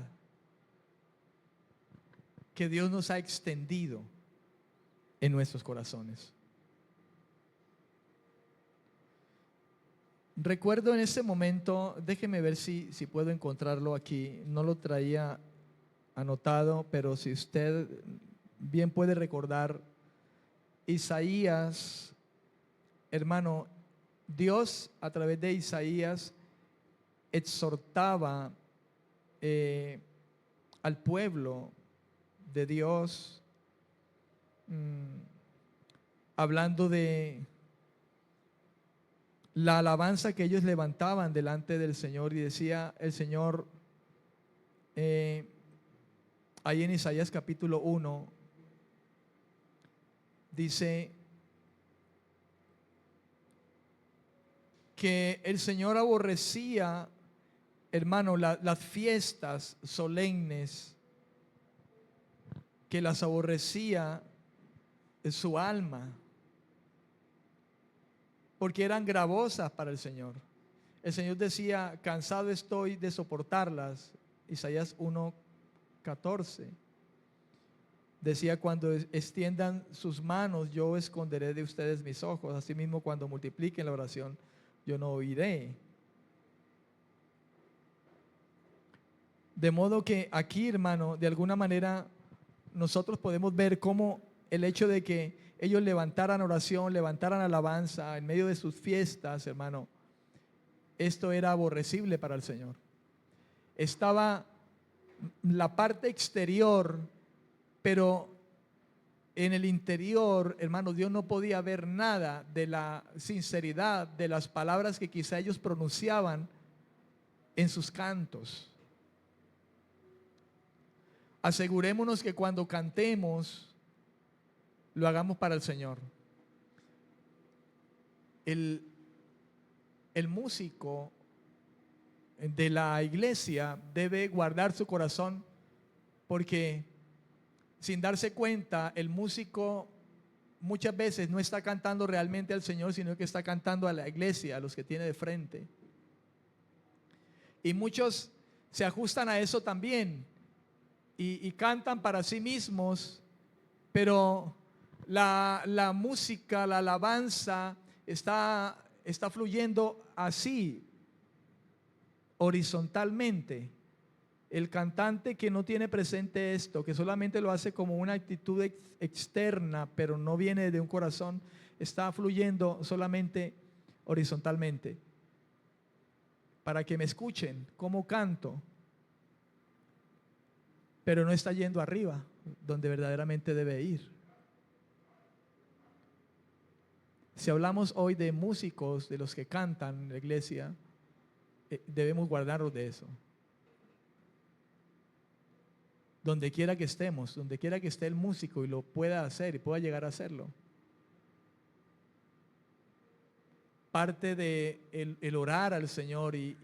que Dios nos ha extendido en nuestros corazones. Recuerdo en ese momento, déjeme ver si puedo encontrarlo aquí, no lo traía anotado, pero si usted bien puede recordar, Isaías, hermano, Dios a través de Isaías exhortaba al pueblo de Dios, hablando de la alabanza que ellos levantaban delante del Señor, y decía el Señor ahí en Isaías capítulo 1, dice que el Señor aborrecía, hermano, las fiestas solemnes, que las aborrecía su alma, porque eran gravosas para el Señor. El Señor decía: cansado estoy de soportarlas. Isaías 1:14 decía: cuando extiendan sus manos, yo esconderé de ustedes mis ojos. Asimismo, cuando multipliquen la oración, yo no oiré. De modo que aquí, hermano, de alguna manera nosotros podemos ver cómo el hecho de que ellos levantaran oración, levantaran alabanza en medio de sus fiestas, hermano, esto era aborrecible para el Señor. Estaba la parte exterior, pero en el interior, hermano, Dios no podía ver nada de la sinceridad de las palabras que quizá ellos pronunciaban en sus cantos. Asegurémonos que cuando cantemos lo hagamos para el Señor. El músico de la iglesia debe guardar su corazón, porque sin darse cuenta, el músico muchas veces no está cantando realmente al Señor, sino que está cantando a la iglesia, a los que tiene de frente. Y muchos se ajustan a eso también y cantan para sí mismos, pero la música, la alabanza está fluyendo así, horizontalmente. El cantante que no tiene presente esto, que solamente lo hace como una actitud externa, pero no viene de un corazón, está fluyendo solamente horizontalmente. Para que me escuchen cómo canto, pero no está yendo arriba, donde verdaderamente debe ir. Si hablamos hoy de músicos, de los que cantan en la iglesia, debemos guardarnos de eso. Donde quiera que estemos, donde quiera que esté el músico y lo pueda hacer y pueda llegar a hacerlo. Parte de el orar al Señor y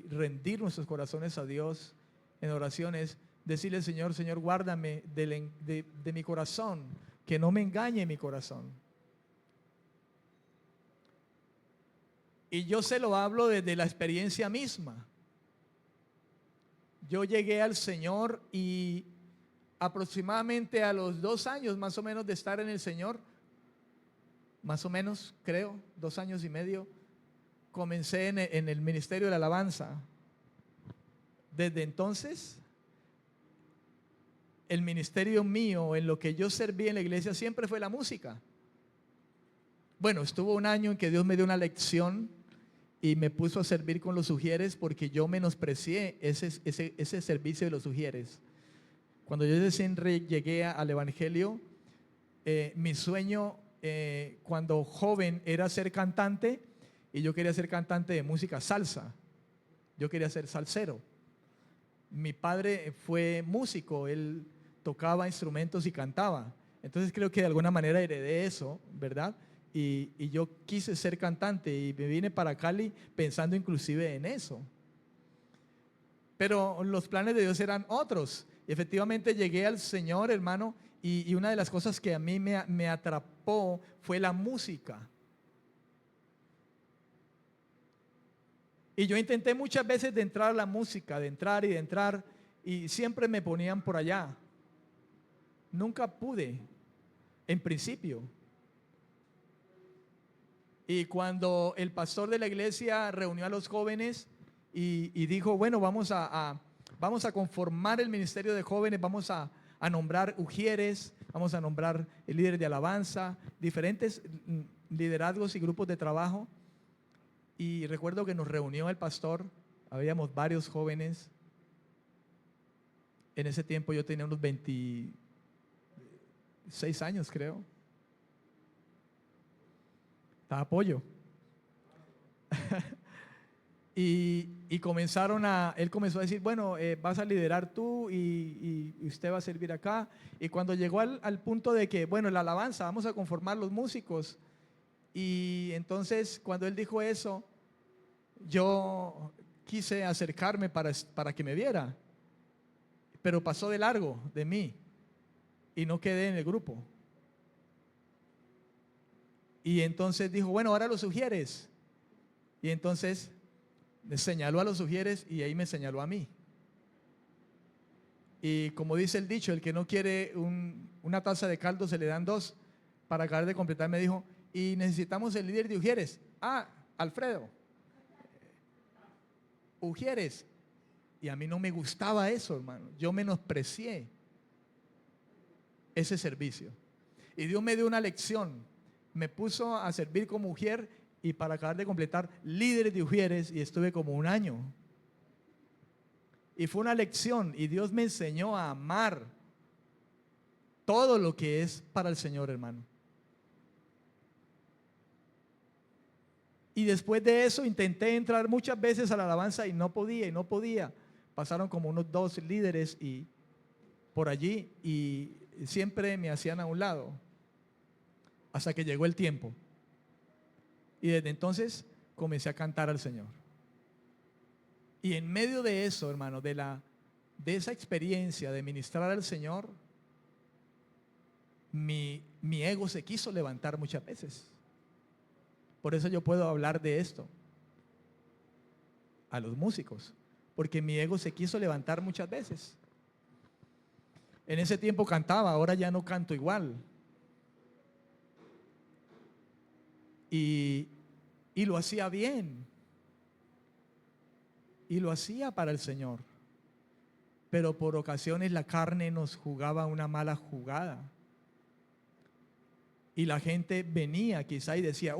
rendir nuestros corazones a Dios en oraciones, decirle: Señor, guárdame de mi corazón, que no me engañe mi corazón. Y yo se lo hablo desde la experiencia misma. Yo llegué al Señor y aproximadamente a los 2 años más o menos de estar en el Señor, más o menos creo, 2 años y medio, comencé en el ministerio de la alabanza. Desde entonces, el ministerio mío, en lo que yo serví en la iglesia, siempre fue la música. Bueno, estuvo un año en que Dios me dio una lección y me puso a servir con los ujieres porque yo menosprecié ese servicio de los ujieres. Cuando yo recién llegué al evangelio, mi sueño cuando joven era ser cantante, y yo quería ser cantante de música salsa. Yo quería ser salsero. Mi padre fue músico, él tocaba instrumentos y cantaba. Entonces creo que de alguna manera heredé eso, ¿verdad? Y yo quise ser cantante y me vine para Cali pensando inclusive en eso. Pero los planes de Dios eran otros. Y efectivamente llegué al Señor, hermano, y una de las cosas que a mí me atrapó fue la música. Y yo intenté muchas veces de entrar a la música, de entrar, y siempre me ponían por allá. Nunca pude, en principio. Y cuando el pastor de la iglesia reunió a los jóvenes y dijo, bueno, vamos a conformar el ministerio de jóvenes, vamos a nombrar ujieres, vamos a nombrar líderes de alabanza, diferentes liderazgos y grupos de trabajo. Y recuerdo que nos reunió el pastor, habíamos varios jóvenes. En ese tiempo yo tenía unos 26 años, creo. Estaba pollo. y comenzaron él comenzó a decir, bueno, vas a liderar tú y usted va a servir acá. Y cuando llegó al punto de que, bueno, la alabanza, vamos a conformar los músicos. Y entonces cuando él dijo eso, yo quise acercarme para que me viera, pero pasó de largo de mí y no quedé en el grupo. Y entonces dijo, bueno, ahora lo sugieres. Y entonces me señaló a los sugieres y ahí me señaló a mí. Y como dice el dicho, el que no quiere una taza de caldo se le dan dos. Para acabar de completar me dijo, y necesitamos el líder de Ujieres. Ah, Alfredo. Ujieres. Y a mí no me gustaba eso, hermano. Yo menosprecié ese servicio. Y Dios me dio una lección. Me puso a servir como ujier y para acabar de completar, líder de ujieres, y estuve como un año. Y fue una lección y Dios me enseñó a amar todo lo que es para el Señor, hermano. Y después de eso intenté entrar muchas veces a la alabanza y no podía. Pasaron como unos 2 líderes y por allí y siempre me hacían a un lado hasta que llegó el tiempo. Y desde entonces comencé a cantar al Señor. Y en medio de eso, hermano, de esa experiencia de ministrar al Señor, mi ego se quiso levantar muchas veces. Por eso yo puedo hablar de esto a los músicos, porque mi ego se quiso levantar muchas veces. En ese tiempo cantaba, ahora ya no canto igual. Y lo hacía bien. Y lo hacía para el Señor. Pero por ocasiones la carne nos jugaba una mala jugada. Y la gente venía quizá y decía,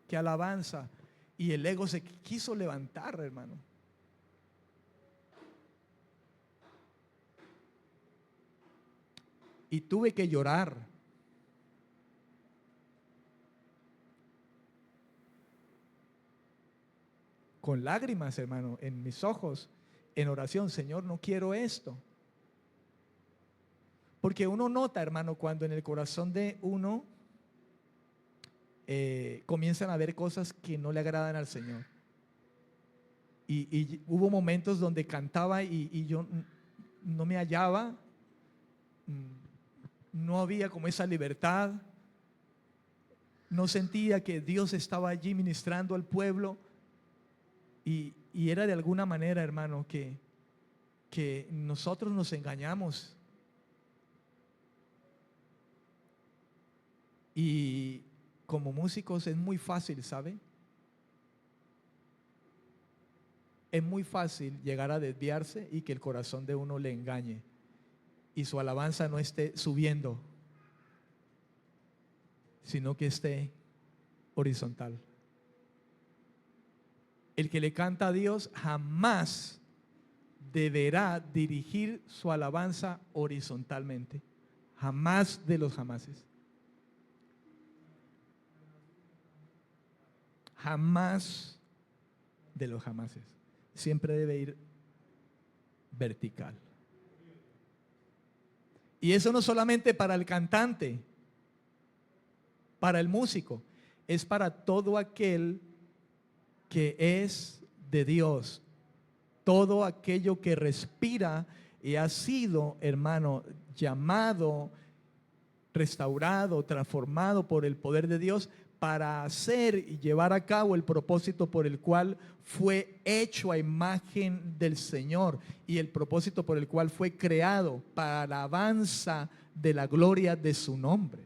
qué alabanza. Y el ego se quiso levantar, hermano. Y tuve que llorar. Con lágrimas, hermano, en mis ojos, en oración, Señor, no quiero esto. Porque uno nota, hermano, cuando en el corazón de uno comienzan a haber cosas que no le agradan al Señor. Y hubo momentos donde cantaba y yo no me hallaba, no había como esa libertad, no sentía que Dios estaba allí ministrando al pueblo. Y era de alguna manera, hermano, que nosotros nos engañamos. Y como músicos es muy fácil, ¿sabe? es muy fácil llegar a desviarse y que el corazón de uno le engañe y su alabanza no esté subiendo, sino que esté horizontal. El que le canta a Dios jamás deberá dirigir su alabanza horizontalmente. Jamás de los jamases. Jamás de los jamases. Siempre debe ir vertical. Y eso no solamente para el cantante, para el músico, es para todo aquel que es de Dios, todo aquello que respira y ha sido, hermano, llamado, restaurado, transformado por el poder de Dios para hacer y llevar a cabo el propósito por el cual fue hecho a imagen del Señor y el propósito por el cual fue creado para alabanza de la gloria de su nombre.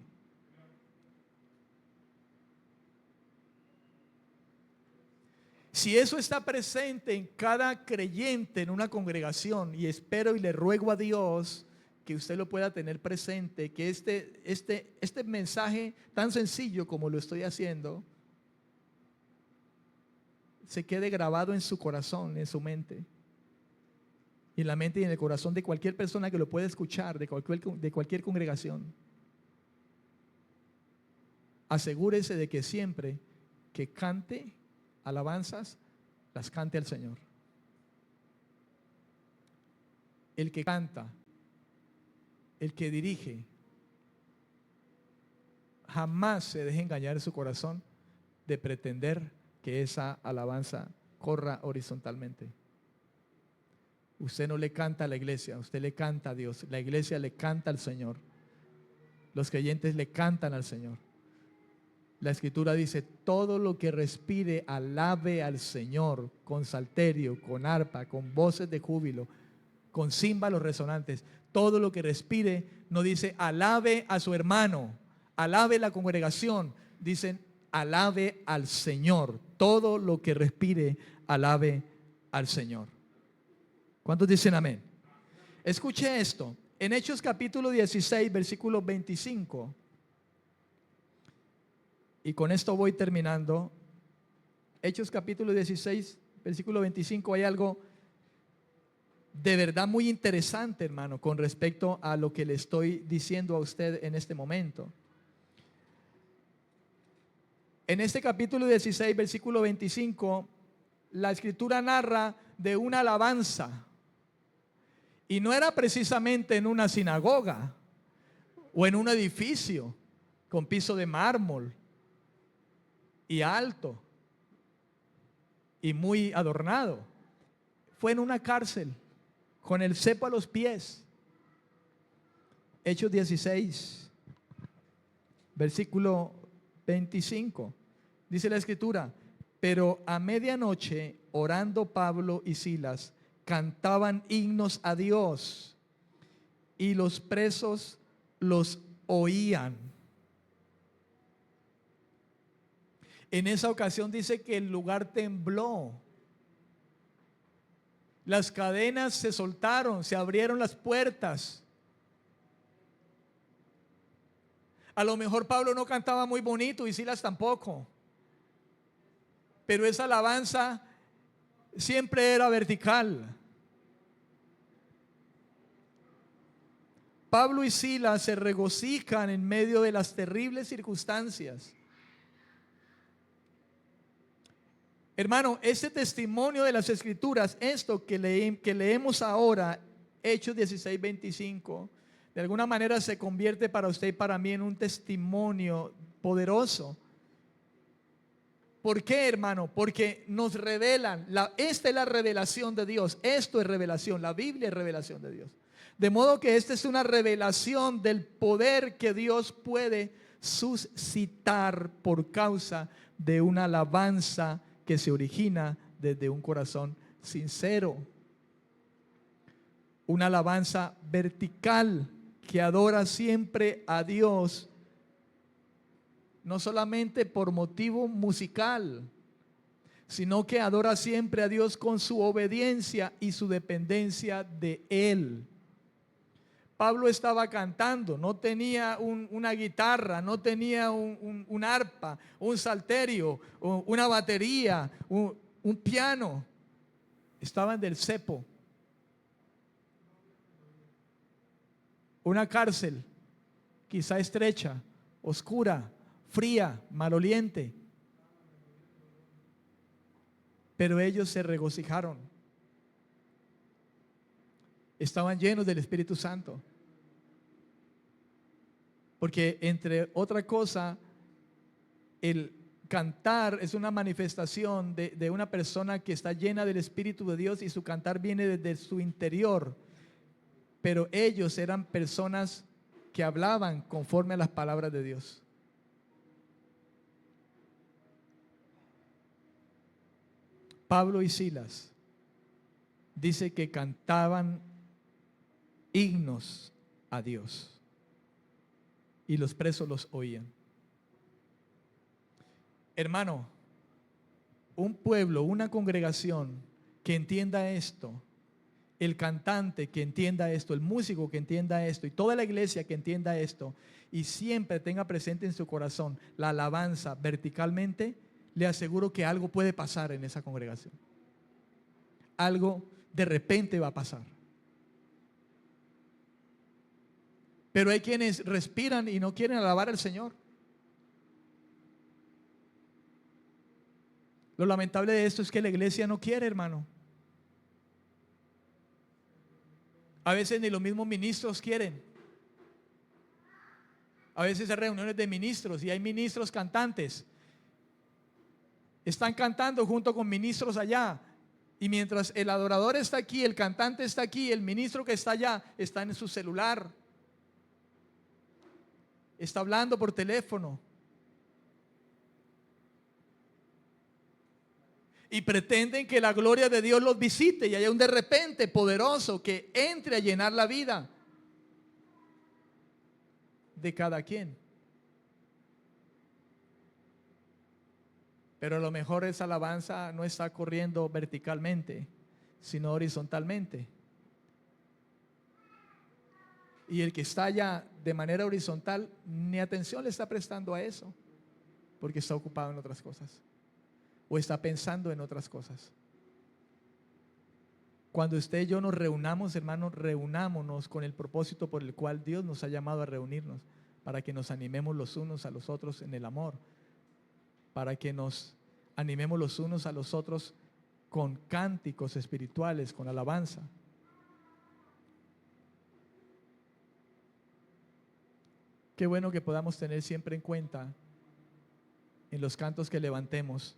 Si eso está presente en cada creyente en una congregación, y espero y le ruego a Dios que usted lo pueda tener presente, que este mensaje tan sencillo como lo estoy haciendo, se quede grabado en su corazón, en su mente, y en la mente y en el corazón de cualquier persona que lo pueda escuchar, de cualquier congregación. Asegúrese de que siempre que cante alabanzas, las cante al Señor. El que canta, el que dirige, jamás se deje engañar en su corazón de pretender que esa alabanza corra horizontalmente. Usted no le canta a la iglesia, usted le canta a Dios. La iglesia le canta al Señor. Los creyentes le cantan al Señor. La Escritura dice: todo lo que respire alabe al Señor, con salterio, con arpa, con voces de júbilo, con címbalos resonantes. Todo lo que respire, no dice alabe a su hermano, alabe la congregación, dicen alabe al Señor. Todo lo que respire, alabe al Señor. ¿Cuántos dicen amén? Escuche esto, en Hechos capítulo 16, versículo 25. Y con esto voy terminando. Hechos capítulo 16, versículo 25, hay algo de verdad muy interesante, hermano, con respecto a lo que le estoy diciendo a usted en este momento. En este capítulo 16, versículo 25, la Escritura narra de una alabanza. Y no era precisamente en una sinagoga o en un edificio con piso de mármol y alto y muy adornado. Fue en una cárcel con el cepo a los pies. Hechos 16, versículo 25. Dice la Escritura: pero a medianoche, orando Pablo y Silas, cantaban himnos a Dios, y los presos los oían. En esa ocasión dice que el lugar tembló. Las cadenas se soltaron, se abrieron las puertas. A lo mejor Pablo no cantaba muy bonito y Silas tampoco, pero esa alabanza siempre era vertical. Pablo y Silas se regocijan en medio de las terribles circunstancias. Hermano, este testimonio de las Escrituras, esto que leemos ahora, Hechos 16, 25, de alguna manera se convierte para usted y para mí en un testimonio poderoso. ¿Por qué, hermano? Porque nos revelan, esta es la revelación de Dios, esto es revelación, la Biblia es revelación de Dios. De modo que esta es una revelación del poder que Dios puede suscitar por causa de una alabanza que se origina desde un corazón sincero. Una alabanza vertical que adora siempre a Dios, no solamente por motivo musical, sino que adora siempre a Dios con su obediencia y su dependencia de Él. Pablo estaba cantando, no tenía una guitarra, no tenía un arpa, un salterio, una batería, un piano. Estaban del cepo, una cárcel, quizá estrecha, oscura, fría, maloliente. Pero ellos se regocijaron. Estaban llenos del Espíritu Santo. Porque entre otra cosa, el cantar es una manifestación de una persona que está llena del Espíritu de Dios y su cantar viene desde su interior. Pero ellos eran personas que hablaban conforme a las palabras de Dios. Pablo y Silas dice que cantaban himnos a Dios y los presos los oían. Hermano, un pueblo, una congregación que entienda esto, el cantante que entienda esto, el músico que entienda esto y toda la iglesia que entienda esto y siempre tenga presente en su corazón la alabanza verticalmente, le aseguro que algo puede pasar en esa congregación. Algo de repente va a pasar. Pero hay quienes respiran y no quieren alabar al Señor. Lo lamentable de esto es que la iglesia no quiere, hermano. A veces ni los mismos ministros quieren. A veces hay reuniones de ministros y hay ministros cantantes. Están cantando junto con ministros allá. Y mientras el adorador está aquí, el cantante está aquí, el ministro que está allá está en su celular. Está hablando por teléfono. Y pretenden que la gloria de Dios los visite y haya un de repente poderoso que entre a llenar la vida de cada quien. Pero a lo mejor esa alabanza no está corriendo verticalmente, sino horizontalmente. Y el que está allá de manera horizontal, ni atención le está prestando a eso, porque está ocupado en otras cosas, o está pensando en otras cosas. Cuando usted y yo nos reunamos, hermanos, reunámonos con el propósito por el cual Dios nos ha llamado a reunirnos, para que nos animemos los unos a los otros en el amor, para que nos animemos los unos a los otros con cánticos espirituales, con alabanza. Qué bueno que podamos tener siempre en cuenta en los cantos que levantemos,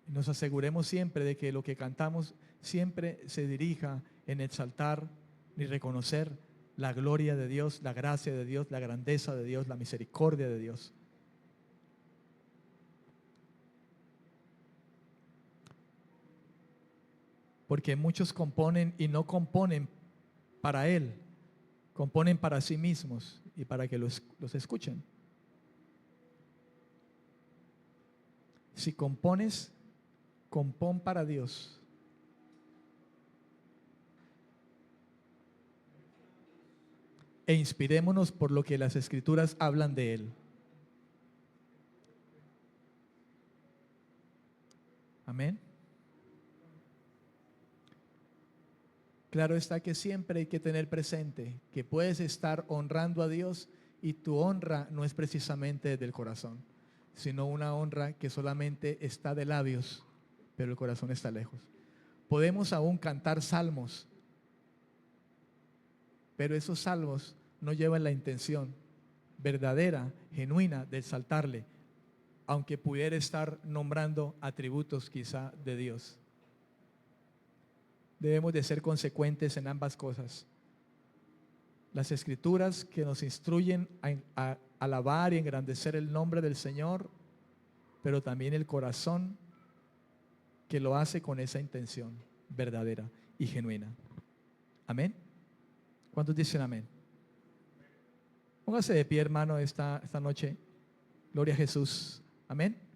y nos aseguremos siempre de que lo que cantamos siempre se dirija en exaltar y reconocer la gloria de Dios, la gracia de Dios, la grandeza de Dios, la misericordia de Dios. Porque muchos componen y no componen para Él, componen para sí mismos y para que los escuchen. Si compones, compón para Dios. E inspirémonos por lo que las Escrituras hablan de Él. Amén. Claro está que siempre hay que tener presente que puedes estar honrando a Dios y tu honra no es precisamente del corazón, sino una honra que solamente está de labios, pero el corazón está lejos. Podemos aún cantar salmos, pero esos salmos no llevan la intención verdadera, genuina de exaltarle, aunque pudiera estar nombrando atributos quizá de Dios. Debemos de ser consecuentes en ambas cosas. Las Escrituras que nos instruyen a alabar y engrandecer el nombre del Señor, pero también el corazón que lo hace con esa intención verdadera y genuina. Amén. ¿Cuántos dicen amén? Póngase de pie, hermano, esta noche. Gloria a Jesús. Amén.